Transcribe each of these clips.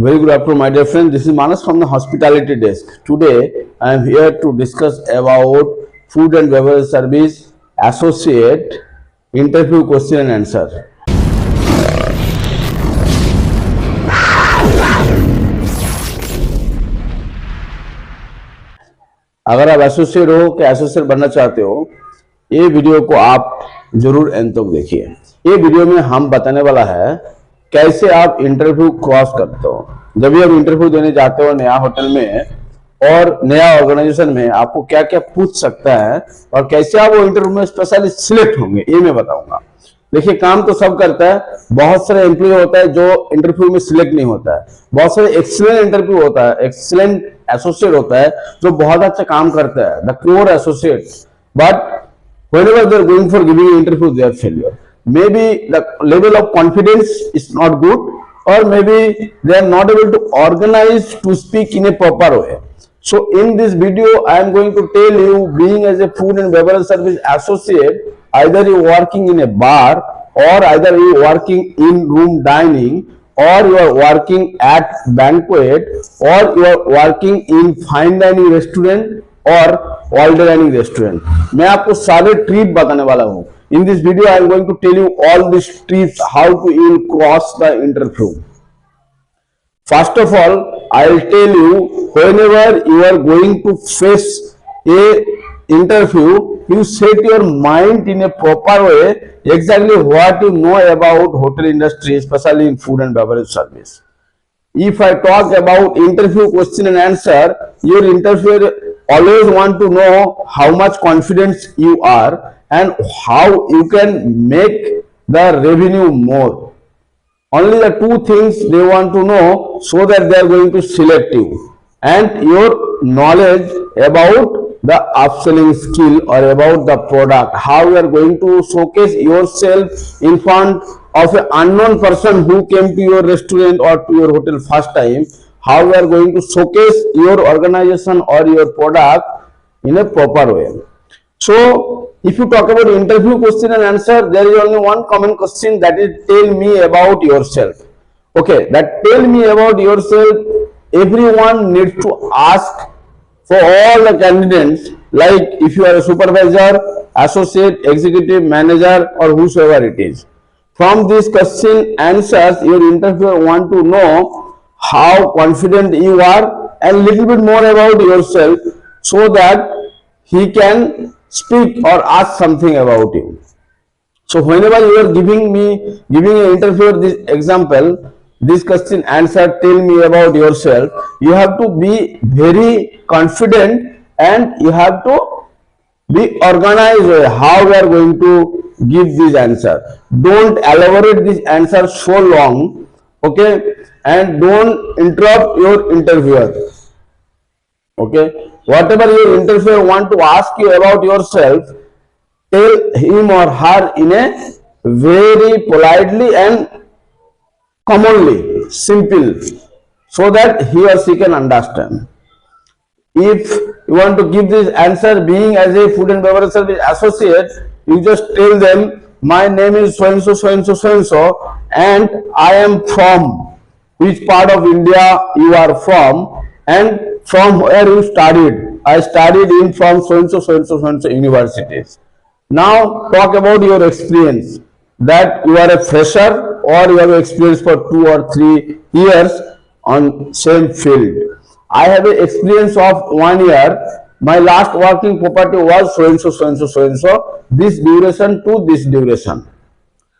Very good afternoon, my dear friend. This is Manas from the hospitality desk. Today, I am here to discuss about food and beverage service associate interview question and answer. अगर आप associate हो कि associate बनना चाहते हो, ये video को आप जरूर एंड तक देखिए। ये वीडियो में हम बताने वाला है कैसे आप इंटरव्यू क्रॉस करते हो। जब भी आप इंटरव्यू देने जाते हो नया होटल में और नया ऑर्गेनाइजेशन में, आपको क्या क्या पूछ सकता है और कैसे आप वो इंटरव्यू में स्पेशली सिलेक्ट होंगे, ये मैं बताऊंगा। देखिए, काम तो सब करता है। बहुत सारे एम्प्लॉय होता है जो इंटरव्यू में सिलेक्ट नहीं होता है। बहुत सारे एक्सीलेंट इंटरव्यू होता है, एक्सीलेंट एसोसिएट होता है जो बहुत अच्छा काम करता है, the core associate, but whenever they are going for giving an interview, they are failure. Maybe the level of confidence is not good, or maybe they are not able to organize to speak in a proper way. So in this video, I am going to tell you, being as a food and beverage service associate, either you are working in a bar, or either you are working in room dining, or you are working at banquet, or you are working in fine dining restaurant और all dining restaurant. मैं आपको सारे trip बताने वाला हूं। In this video I am going to tell you all this trips, how to you cross the interview. First of all, I will tell you, whenever you are going to face a interview, you set your mind in a proper way exactly what you know about hotel industry, especially in food and beverage service. If I talk about interview question and answer, your interviewer always want to know how much confidence you are and how you can make the revenue more. Only the two things they want to know, so that they are going to select you, and your knowledge about the upselling skill or about the product, how you are going to showcase yourself in front of an unknown person who came to your restaurant or to your hotel first time, how you are going to showcase your organization or your product in a proper way. So if you talk about interview question and answer, there is only one common question, that is, tell me about yourself. Okay, that tell me about yourself, everyone needs to ask for all the candidates, like if you are a supervisor, associate, executive, manager, or whosoever it is. From this question answers, your interviewer want to know how confident you are and little bit more about yourself, so that he can speak or ask something about you. So whenever you are giving an interviewer this example, this question answer, tell me about yourself, you have to be very confident and you have to be organized how you are going to give this answer. Don't elaborate this answer so long, okay, and don't interrupt your interviewer. Okay, whatever your interviewer want to ask you about yourself, tell him or her in a very politely and commonly, simple, so that he or she can understand. If you want to give this answer being as a food and beverage service associate, you just tell them, my name is so and so, so and so, so and so, and I am from which part of India you are from, and from where you studied. I studied in from so and so, so and so, so and so universities. Now talk about your experience, that you are a fresher or you have experience for 2 or 3 years on same field. I have an experience of 1 year. My last working property was so and so, so and so, so and so, this duration to this duration.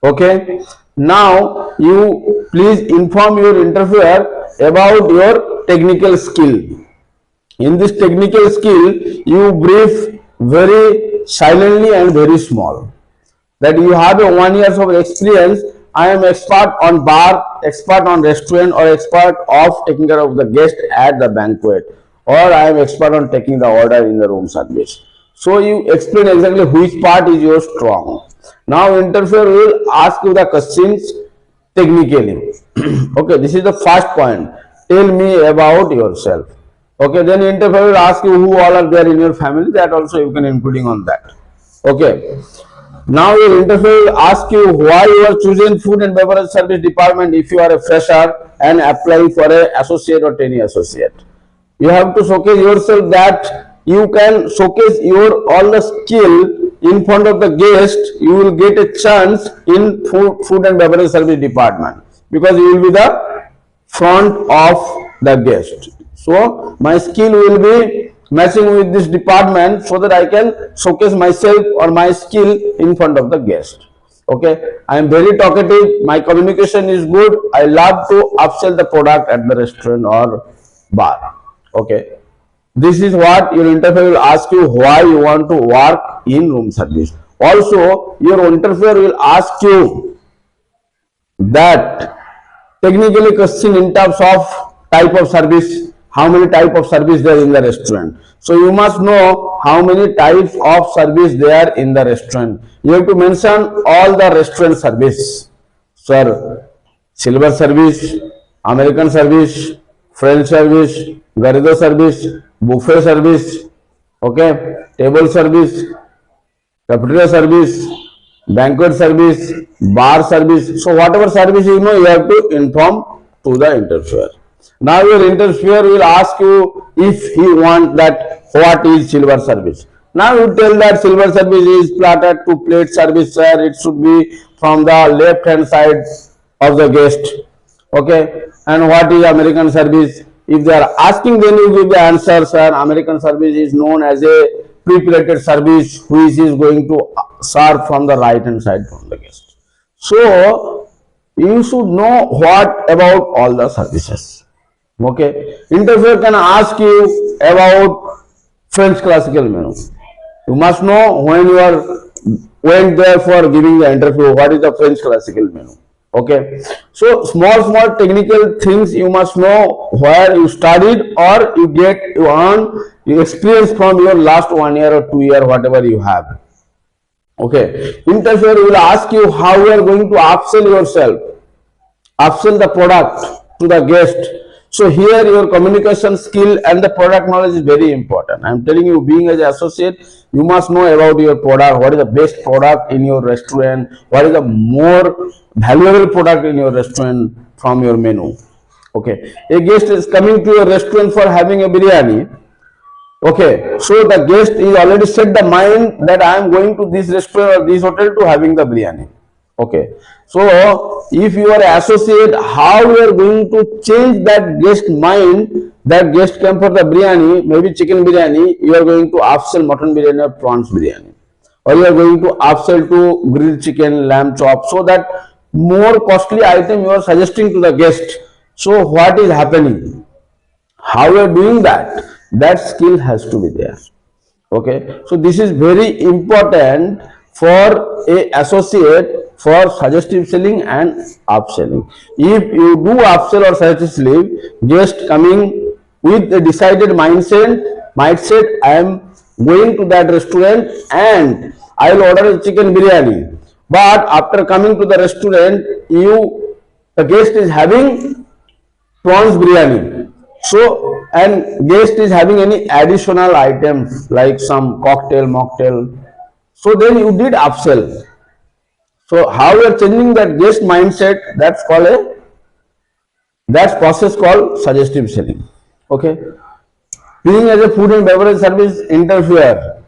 Okay. Now you please inform your interviewer about your technical skill. In this technical skill, you brief very silently and very small, that you have a 1 year of experience. I am expert on bar, expert on restaurant, or expert of taking care of the guest at the banquet, or I am expert on taking the order in the room service. So you explain exactly which part is your strong. Now interviewer will ask you the questions technically. Okay, this is the first point. Tell me about yourself. Okay, then interviewer will ask you who all are there in your family. That also you can including on that. Okay. Now your interviewer will ask you why you are choosing food and beverage service department if you are a fresher and applying for a associate or trainee associate. You have to showcase yourself that you can showcase your all the skill in front of the guest. You will get a chance in food and beverage service department because you will be the front of the guest. So my skill will be matching with this department so that I can showcase myself or my skill in front of the guest. Okay, I am very talkative, my communication is good, I love to upsell the product at the restaurant or bar. Okay, this is what your interviewer will ask you, why you want to work in room service. Also your interviewer will ask you that technically question in terms of type of service, how many type of service there in the restaurant. So you must know how many types of service there in the restaurant. You have to mention all the restaurant service. Sir, silver service, American service, French service, Garrido service, buffet service, okay, table service, cafeteria service, banquet service, bar service. So whatever service you know, you have to inform to the interviewer. Now your interviewer will ask you if he want that what is silver service. Now you tell that silver service is platter to plate service, sir. It should be from the left hand side of the guest. Okay. And what is American service? If they are asking, then you give the answer, sir. American service is known as a pre-plated service which is going to serve from the right hand side from the guest. So you should know what about all the services. Okay, interviewer can ask you about French classical menu. You must know when you are went there for giving the interview, what is the French classical menu. Okay, so small technical things you must know where you studied or you get you experience from your last 1 year or 2 year, whatever you have. Okay, interviewer will ask you how you are going to upsell yourself, upsell the product to the guest. So here your communication skill and the product knowledge is very important. I am telling you, being as an associate, you must know about your product, what is the best product in your restaurant, what is the more valuable product in your restaurant from your menu. Okay, a guest is coming to your restaurant for having a biryani. Okay, so the guest is already set the mind that I am going to this restaurant or this hotel to having the biryani. Okay, so if you are an associate, how you are going to change that guest mind? That guest came for the biryani, maybe chicken biryani, you are going to upsell mutton biryani or prawns biryani, or you are going to upsell to grilled chicken, lamb chop, so that more costly item you are suggesting to the guest. So what is happening? How you are doing that? That skill has to be there. Okay, so this is very important for a associate for suggestive selling and upselling. If you do upsell or suggestive, guest coming with a decided mindset, I am going to that restaurant and I will order a chicken biryani. But after coming to the restaurant, the guest is having prawns biryani. So, and guest is having any additional items like some cocktail, mocktail. So then you did upsell. So how you are changing that guest mindset, that's process called suggestive selling. Okay. Being as a food and beverage service interviewer,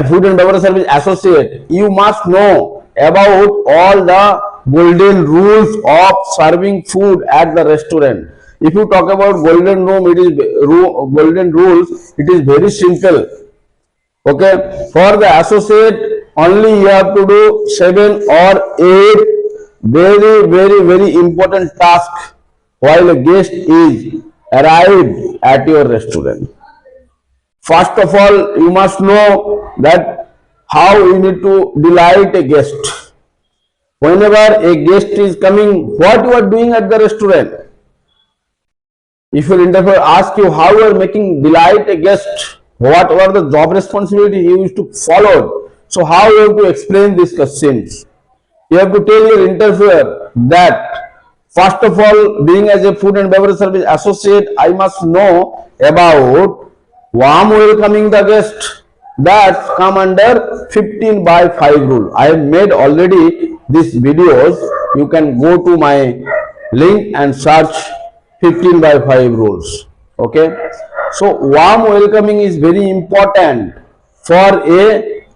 food and beverage service associate, you must know about all the golden rules of serving food at the restaurant. If you talk about golden rules, it is very simple. Okay, for the associate, only you have to do 7 or 8 very important tasks while a guest is arrived at your restaurant. First of all, you must know that how you need to delight a guest. Whenever a guest is coming, what you are doing at the restaurant? If your interviewer asks you how you are making delight a guest, what are the job responsibilities you used to follow? So how you have to explain these questions? You have to tell your interviewer that first of all, being as a food and beverage service associate, I must know about warm welcoming the guest, that come under 15 by 5 rule. I have made already these videos. You can go to my link and search 15 by 5 rules. Okay. So warm welcoming is very important for a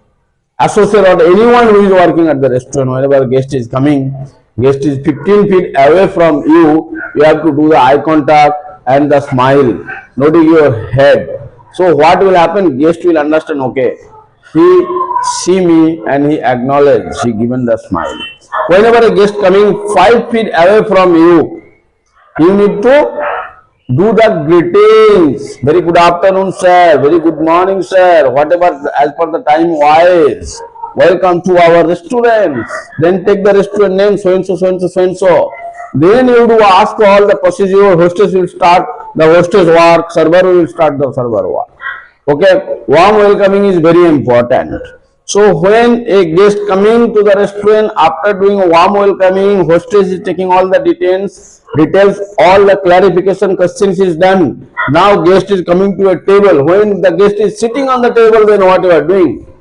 associate or anyone who is working at the restaurant. Whenever a guest is coming, guest is 15 feet away from you, you have to do the eye contact and the smile, nodding your head. So what will happen? Guest will understand, okay, he see me and he acknowledge, he given the smile. Whenever a guest coming 5 feet away from you need to do the greetings. Very good afternoon, sir. Very good morning, sir. Whatever as per the time wise. Welcome to our restaurant. Then take the restaurant name, so and so, so and so, so and so. Then you do ask all the procedure. Hostess will start the hostess work. Server will start the server work. Okay. Warm welcoming is very important. So when a guest coming to the restaurant, after doing a warm welcoming, hostess is taking all the details, all the clarification questions is done. Now guest is coming to a table. When the guest is sitting on the table, then what you are doing?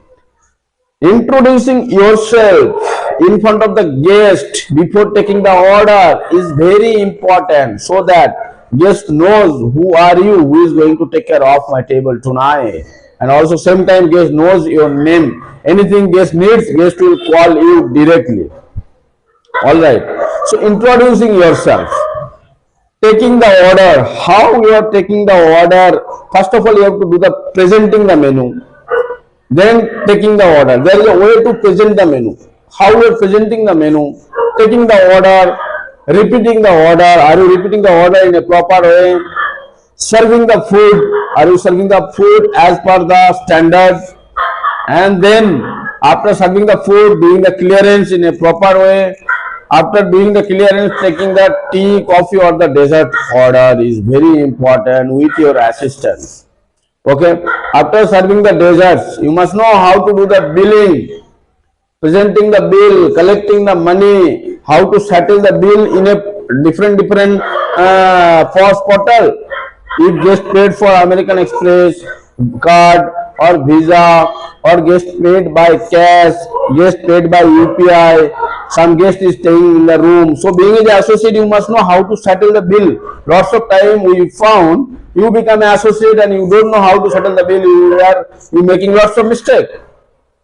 Introducing yourself in front of the guest before taking the order is very important, so that guest knows who are you, who is going to take care of my table tonight. And also same time guest knows your name. Anything guest needs, guest will call you directly. Alright. So introducing yourself. Taking the order. How you are taking the order? First of all, you have to do the presenting the menu. Then taking the order. There is a way to present the menu. How you are presenting the menu? Taking the order, repeating the order. Are you repeating the order in a proper way? Serving the food. Are you serving the food as per the standard? And then after serving the food, doing the clearance in a proper way. After doing the clearance, taking the tea, coffee or the dessert order is very important with your assistance. Okay. After serving the desserts, you must know how to do the billing, presenting the bill, collecting the money, how to settle the bill in a different POS portal. If guest paid for American Express card or Visa, or guest paid by cash, guest paid by UPI, some guest is staying in the room. So being an associate, you must know how to settle the bill. Lots of time we found you become an associate and you don't know how to settle the bill. You making lots of mistakes.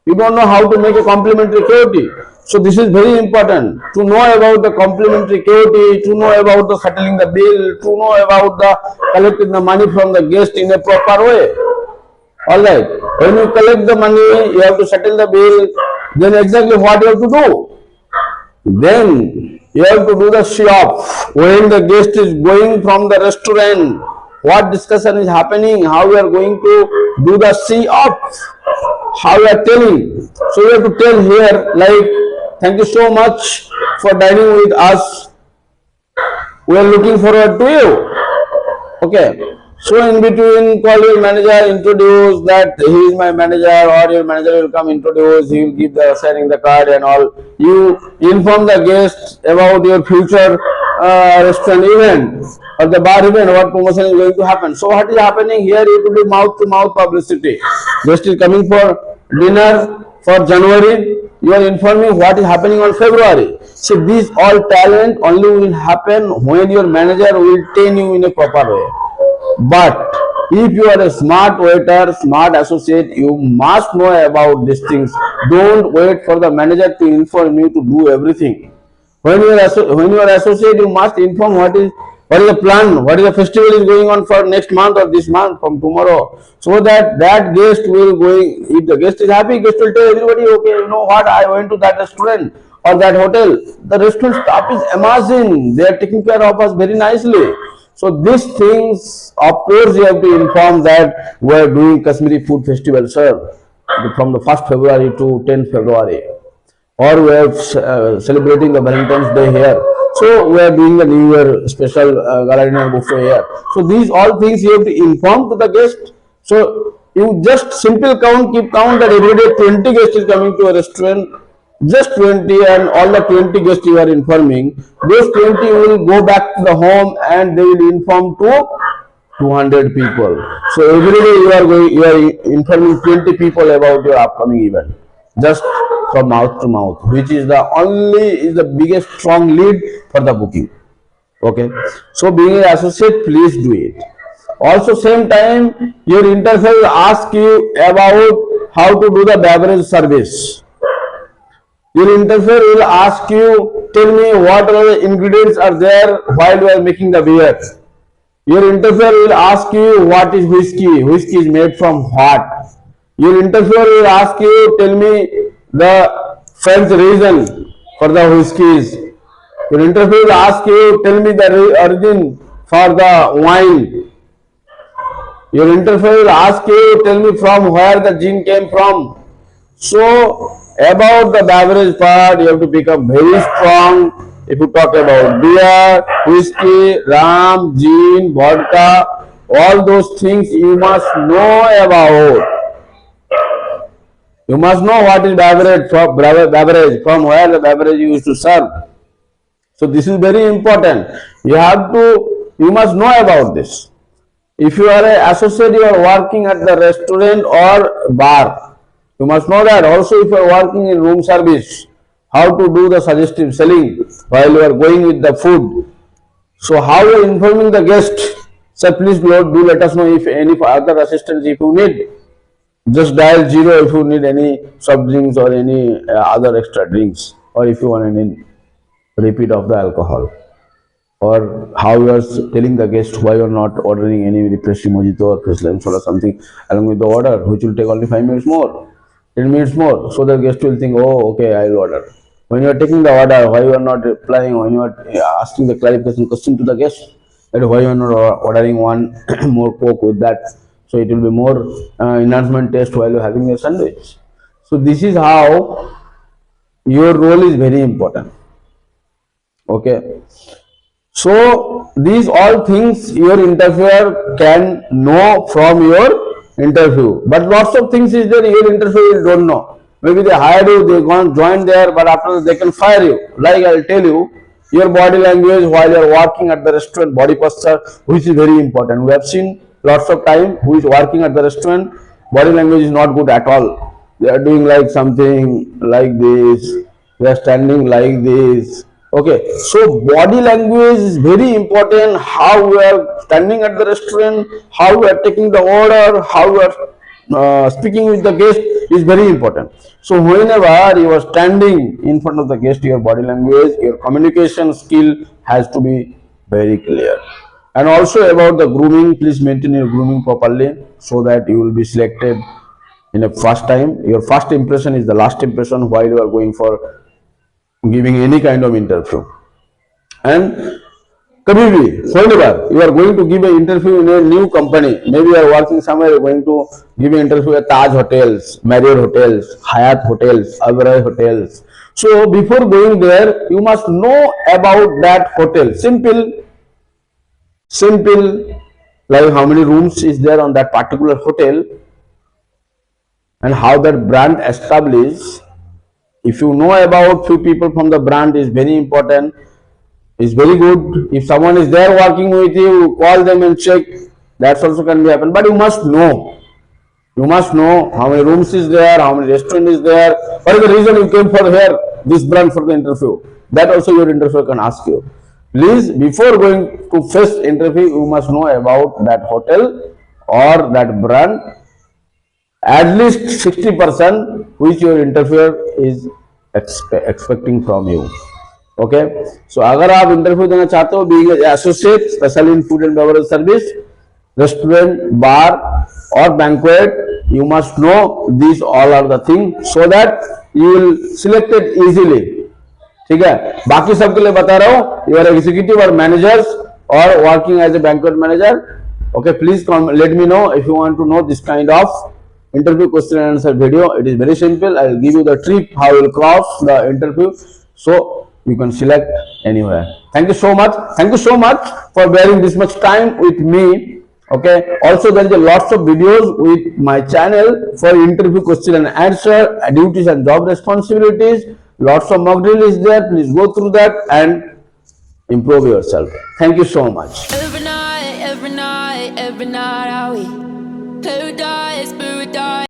You don't know how to make a complimentary KOT. So this is very important to know about the complimentary KOT, to know about the settling the bill, to know about the collecting the money from the guest in a proper way. Alright, when you collect the money, you have to settle the bill. Then exactly what you have to do? Then you have to do the shop. When the guest is going from the restaurant, what discussion is happening, how we are going to do the shop, how we are telling. So you have to tell here like, thank you so much for dining with us. We are looking forward to you. Okay. So in between, call your manager, introduce that he is my manager, or your manager will come introduce, he will give the signing the card and all. You inform the guest about your future restaurant event or the bar event, what promotion is going to happen. So what is happening here? You could do mouth to mouth publicity. Guest is coming for dinner for January. You are informing what is happening on February. So these all talent only will happen when your manager will train you in a proper way. But if you are a smart waiter, smart associate, you must know about these things. Don't wait for the manager to inform you to do everything. When you are associate, you must inform what is the plan, what is the festival is going on for next month or this month from tomorrow, so that guest will going. If the guest is happy, guest will tell everybody, okay, you know what, I went to that restaurant or that hotel. The restaurant staff is amazing. They are taking care of us very nicely. So these things, of course, you have to inform that we are doing Kashmiri food festival, sir, from the 1st February to 10th February. Or we are celebrating the Valentine's Day here. So we are doing the New Year special gala dinner buffet here. So these all things you have to inform to the guest. So you just simple count, keep count that every day 20 guests is coming to a restaurant. Just 20, and all the 20 guests you are informing, those 20 will go back to the home and they will inform to 200 people. So every day you are informing 20 people about your upcoming event, just from mouth to mouth, which is the biggest strong lead for the booking. Okay, so being an associate, please do it. Also, same time, your interface will ask you about how to do the beverage service. Your interface will ask you, tell me what are the ingredients are there while you are making the beer. Your interface will ask you what is whiskey. Whiskey is made from what. Your interface will ask you, tell me the French reason for the whiskies. Your interface will ask you, tell me the origin for the wine. Your interface will ask you, tell me from where the gin came from. So, about the beverage part, you have to become very strong. If you talk about beer, whiskey, rum, gin, vodka, all those things you must know about. You must know what is beverage, from where the beverage you used to serve. So this is very important. You must know about this. If you are an associate, you are working at the restaurant or bar, you must know that. Also, if you are working in room service, how to do the suggestive selling while you are going with the food. So how you are informing the guest? Sir, please do let us know if any other assistance if you need. Just dial 0 if you need any soft drinks or any other extra drinks, or if you want any repeat of the alcohol, or how you are telling the guest why you are not ordering any refreshing mojito or fresh lime soda or something along with the order, which will take only 5 minutes more, 10 minutes more, so the guest will think, oh, okay, I will order. When you are taking the order, why you are not replying, when you are asking the clarification question to the guest, that why you are not ordering one more Coke with that, so it will be more enhancement taste while you are having your sandwich. So this is how your role is very important. Okay. So these all things your interviewer can know from your interview, but lots of things is there your interviewer don't know. Maybe they hired you, they gone join there, but after they can fire you. Like I'll tell you, your body language while you are working at the restaurant, body posture, which is very important. We have seen lots of time who is working at the restaurant, body language is not good at all. They are doing like something like this, they are standing like this. Okay, so body language is very important. How we are standing at the restaurant, how we are taking the order, how we are speaking with the guest is very important. So whenever you are standing in front of the guest, your body language, your communication skill has to be very clear. And also about the grooming, please maintain your grooming properly so that you will be selected in a first time. Your first impression is the last impression while you are going for giving any kind of interview. And कभी भी whenever you are going to give an interview in a new company, maybe you are working somewhere, you are going to give an interview at Taj Hotels, Marriott Hotels, Hyatt Hotels, Oberoi Hotels. So before going there, you must know about that hotel. Simple, like how many rooms is there on that particular hotel and how that brand established. If you know about few people from the brand is very important, is very good. If someone is there working with you, call them and check. That's also can be happen. But you must know. You must know how many rooms is there, how many restaurant is there. What is the reason you came for here, this brand for the interview? That also your interviewer can ask you. Please, before going to first interview, you must know about that hotel or that brand. At least 60% which your interviewer is expecting from you. Okay, so अगर आप interview देना चाहते हो being an associate, especially in food and beverage service, restaurant, bar or banquet, you must know these all are the things so that you will select it easily. ठीक है, बाकी सबके लिए बता रहा हूँ, you are executive or managers or working as a banquet manager. Okay, please let me know if you want to know this kind of interview question and answer video. It is very simple. I will give you the trick how you will cross the interview so you can select anywhere. Thank you so much. Thank you so much for bearing this much time with me. Okay, also there is a lots of videos with my channel for interview question and answer, duties and job responsibilities. Lots of mock drill is there. Please go through that and improve yourself. Thank you so much. Every night every night out. We